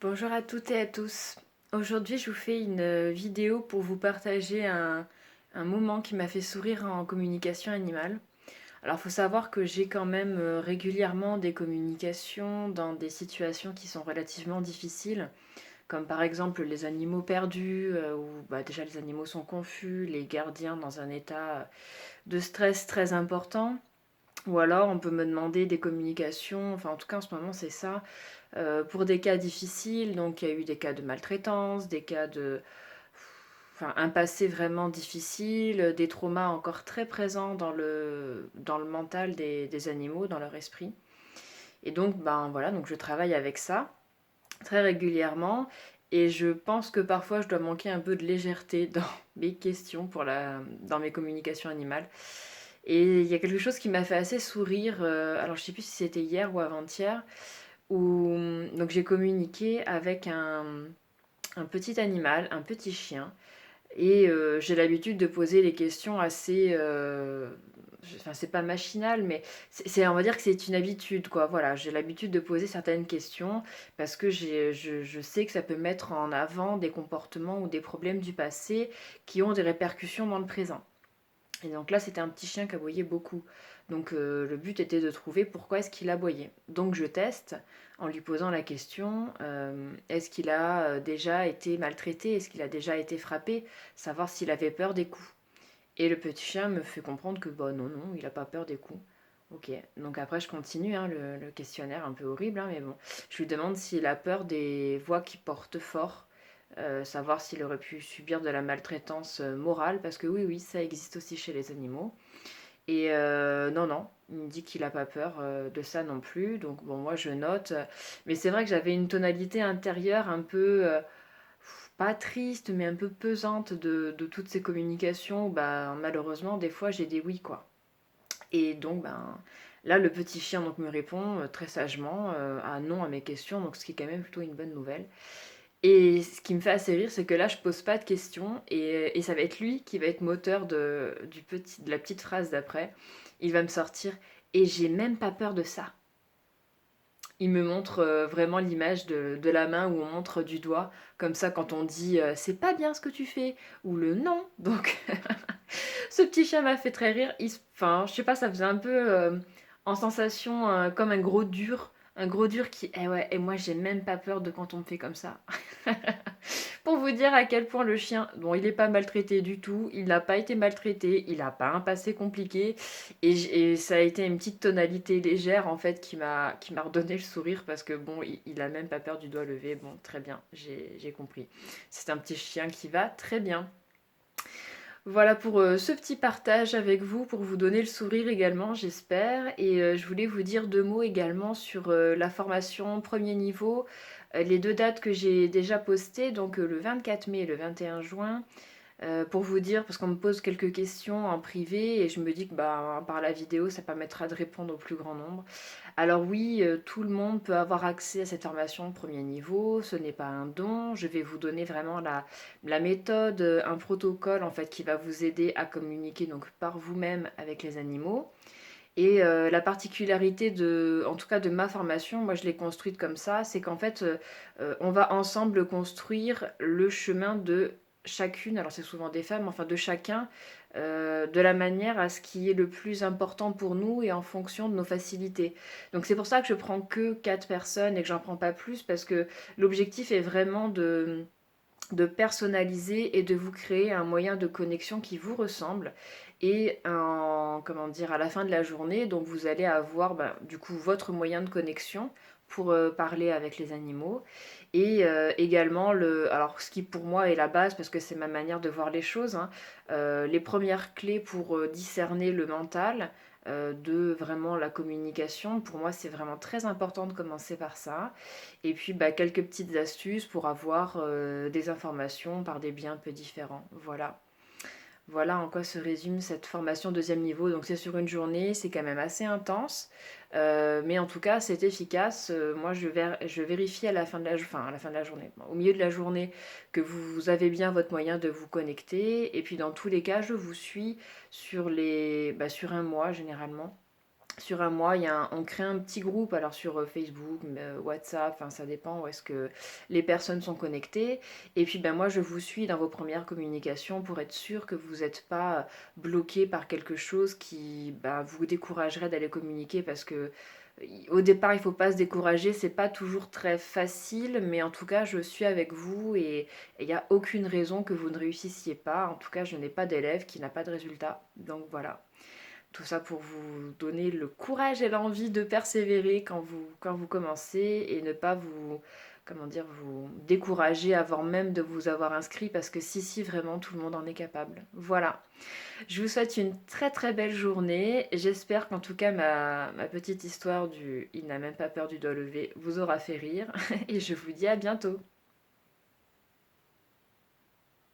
Bonjour à toutes et à tous. Aujourd'hui, je vous fais une vidéo pour vous partager un moment qui m'a fait sourire en communication animale. Alors, il faut savoir que j'ai quand même régulièrement des communications dans des situations qui sont relativement difficiles, comme par exemple les animaux perdus, où déjà les animaux sont confus, les gardiens dans un état de stress très important. Ou alors on peut me demander des communications, enfin en tout cas en ce moment c'est ça, pour des cas difficiles. Donc il y a eu des cas de maltraitance, des cas de... Enfin un passé vraiment difficile, des traumas encore très présents dans le mental des animaux, dans leur esprit. Et donc ben voilà, donc je travaille avec ça très régulièrement. Et je pense que parfois je dois manquer un peu de légèreté dans mes questions dans mes communications animales. Et il y a quelque chose qui m'a fait assez sourire, alors je sais plus si c'était hier ou avant-hier, où donc j'ai communiqué avec un petit animal, un petit chien, et j'ai l'habitude de poser les questions assez... enfin, c'est pas machinal, mais on va dire que c'est une habitude, quoi. Voilà, j'ai l'habitude de poser certaines questions parce que je sais que ça peut mettre en avant des comportements ou des problèmes du passé qui ont des répercussions dans le présent. Et donc là, c'était un petit chien qui aboyait beaucoup. Donc le but était de trouver pourquoi est-ce qu'il aboyait. Donc je teste en lui posant la question, est-ce qu'il a déjà été maltraité? Est-ce qu'il a déjà été frappé? Savoir s'il avait peur des coups. Et le petit chien me fait comprendre que bah, non, non, il n'a pas peur des coups. Ok, donc après je continue hein, le questionnaire un peu horrible, hein, mais bon. Je lui demande s'il a peur des voix qui portent fort, savoir s'il aurait pu subir de la maltraitance morale, parce que oui, oui, ça existe aussi chez les animaux. Et non, non, il me dit qu'il n'a pas peur de ça non plus, donc bon, moi je note. Mais c'est vrai que j'avais une tonalité intérieure un peu, pas triste, mais un peu pesante de toutes ces communications. Bah, malheureusement, des fois j'ai des oui, quoi. Et donc, ben, là, le petit chien donc, me répond très sagement à non à mes questions, donc ce qui est quand même plutôt une bonne nouvelle. Et ce qui me fait assez rire, c'est que là, je pose pas de questions et ça va être lui qui va être moteur de la petite phrase d'après. Il va me sortir et j'ai même pas peur de ça. Il me montre vraiment l'image de la main où on montre du doigt, comme ça quand on dit c'est pas bien ce que tu fais ou le non. Donc ce petit chat m'a fait très rire. Enfin, je sais pas, ça faisait un peu en sensation comme un gros dur qui, eh ouais, et moi j'ai même pas peur de quand on me fait comme ça. Pour vous dire à quel point le chien, bon, il n'est pas maltraité du tout, il n'a pas été maltraité, il n'a pas un passé compliqué, et ça a été une petite tonalité légère en fait qui m'a redonné le sourire parce que bon, il a même pas peur du doigt levé. Bon, très bien, j'ai compris. C'est un petit chien qui va très bien. Voilà pour ce petit partage avec vous, pour vous donner le sourire également, j'espère. Et je voulais vous dire deux mots également sur la formation premier niveau, les deux dates que j'ai déjà postées, donc le 24 mai et le 21 juin. Pour vous dire, parce qu'on me pose quelques questions en privé et je me dis que bah, par la vidéo, ça permettra de répondre au plus grand nombre. Alors oui, tout le monde peut avoir accès à cette formation de premier niveau, ce n'est pas un don. Je vais vous donner vraiment la méthode, un protocole en fait qui va vous aider à communiquer donc par vous-même avec les animaux. Et la particularité en tout cas de ma formation, moi je l'ai construite comme ça, c'est qu'en fait, on va ensemble construire le chemin de chacune, alors c'est souvent des femmes, enfin de chacun, de la manière à ce qui est le plus important pour nous et en fonction de nos facilités. Donc c'est pour ça que je prends que 4 personnes et que j'en prends pas plus, parce que l'objectif est vraiment de personnaliser et de vous créer un moyen de connexion qui vous ressemble et comment dire, à la fin de la journée, donc vous allez avoir du coup votre moyen de connexion pour parler avec les animaux et également alors ce qui pour moi est la base parce que c'est ma manière de voir les choses, hein, les premières clés pour discerner le mental, de vraiment la communication. Pour moi, c'est vraiment très important de commencer par ça. Et puis, quelques petites astuces pour avoir des informations par des biais un peu différents. Voilà. Voilà en quoi se résume cette formation deuxième niveau. Donc c'est sur une journée, c'est quand même assez intense, mais en tout cas c'est efficace. Moi je vérifie à la fin de enfin, à la fin de la journée, au milieu de la journée, que vous avez bien votre moyen de vous connecter. Et puis dans tous les cas, je vous suis sur un mois généralement, sur un mois, on crée un petit groupe, alors sur Facebook, WhatsApp, enfin ça dépend où est-ce que les personnes sont connectées. Et puis ben moi je vous suis dans vos premières communications pour être sûr que vous n'êtes pas bloqué par quelque chose qui vous découragerait d'aller communiquer parce que au départ il ne faut pas se décourager, c'est pas toujours très facile, mais en tout cas je suis avec vous et il n'y a aucune raison que vous ne réussissiez pas. En tout cas je n'ai pas d'élève qui n'a pas de résultat. Donc voilà. Tout ça pour vous donner le courage et l'envie de persévérer quand vous commencez et ne pas vous, comment dire, vous décourager avant même de vous avoir inscrit parce que si, vraiment, tout le monde en est capable. Voilà. Je vous souhaite une très très belle journée. J'espère qu'en tout cas ma petite histoire du Il n'a même pas peur du doigt levé vous aura fait rire et je vous dis à bientôt.